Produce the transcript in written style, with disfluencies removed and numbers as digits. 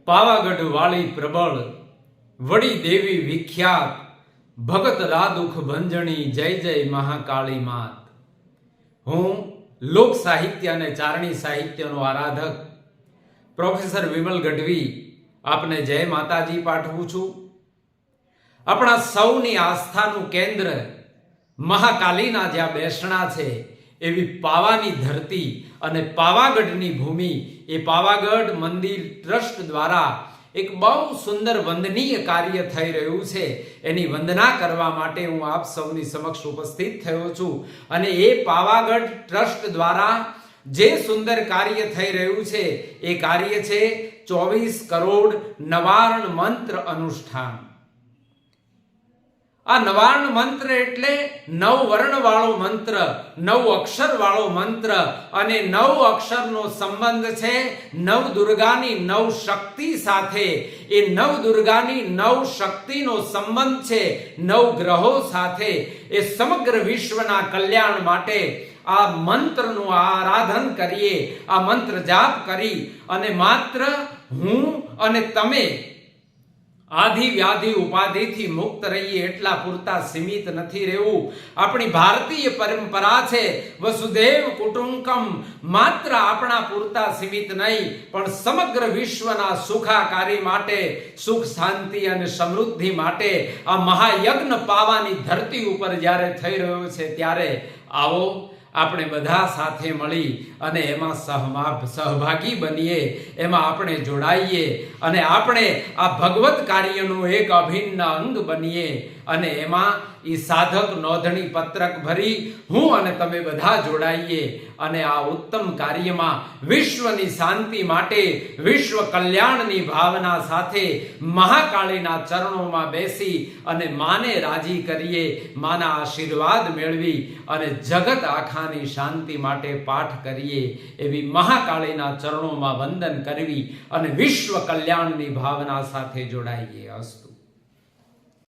પાવાગઢ વાળી પ્રબળ વડી દેવી વિખ્યાત ભગત રાદુખ ભંજણી જય જય મહાકાળી માત. હું લોક સાહિત્ય અને ચારણી સાહિત્યનો આરાધક પ્રોફેસર વિમલ ગઢવી આપને જય માતાજી પાઠવું છું. આપણા સૌની આસ્થાનું કેન્દ્ર મહાકાલીના જ્યાં બેસણા છે એવી પાવાની ધરતી અને પાવાગઢની ભૂમિ, એ પાવાગઢ મંદિર ટ્રસ્ટ દ્વારા એક બહુ સુંદર વંદનીય કાર્ય થઈ રહ્યું છે. એની વંદના કરવા માટે હું આપ સૌની સમક્ષ ઉપસ્થિત થયો છું. અને એ પાવાગઢ ટ્રસ્ટ દ્વારા જે સુંદર કાર્ય થઈ રહ્યું છે એ કાર્ય છે 24 કરોડ નવાર્ણ મંત્ર અનુષ્ઠાન. આ નવાર્ણ મંત્ર એટલે 9 વર્ણ વાળો મંત્ર, 9 અક્ષર વાળો મંત્ર, અને 9 અક્ષરનો સંબંધ છે નવ દુર્ગાની 9 શક્તિ સાથે. એ નવ દુર્ગાની 9 શક્તિનો સંબંધ છે 9 ગ્રહો સાથે. એ સમગ્ર વિશ્વના કલ્યાણ માટે આ મંત્રનું આરાધન કરીએ, આ મંત્ર જાપ કરી અને માત્ર હું અને તમે આધિ વ્યાધિ ઉપાધિથી મુક્ત રહીએ એટલા પૂરતા સીમિત નથી રહેવું. આપણી ભારતીય પરંપરા છે વસુદેવ કુટુંબકમ. માત્ર આપણા પૂરતા સીમિત નહીં, પણ સમગ્ર વિશ્વના સુખાકારી માટે, સુખ શાંતિ અને સમૃદ્ધિ માટે આ મહાયજ્ઞ પાવાની ધરતી ઉપર જ્યારે થઈ રહ્યો છે ત્યારે આવો આપણે બધા સાથે મળી અને એમાં સહભાગી બનીએ, એમાં આપણે જોડાઈએ અને આપણે આ ભગવત કાર્યનું એક અભિન્ન અંગ બનીએ. અને એમાં એ સાધક નોંધણી પત્રક ભરી હું અને તમે બધા જોડાઈએ અને આ ઉત્તમ કાર્યમાં વિશ્વની શાંતિ માટે, વિશ્વ કલ્યાણની ભાવના સાથે મહાકાળીના ચરણોમાં બેસી અને માને રાજી કરીએ, માના આશીર્વાદ મેળવી અને જગત આખાની શાંતિ માટે પાઠ કરીએ. એવી મહાકાળીના ચરણોમાં વંદન કરવી અને વિશ્વ કલ્યાણની ભાવના સાથે જોડાઈએ. અસ્તુ.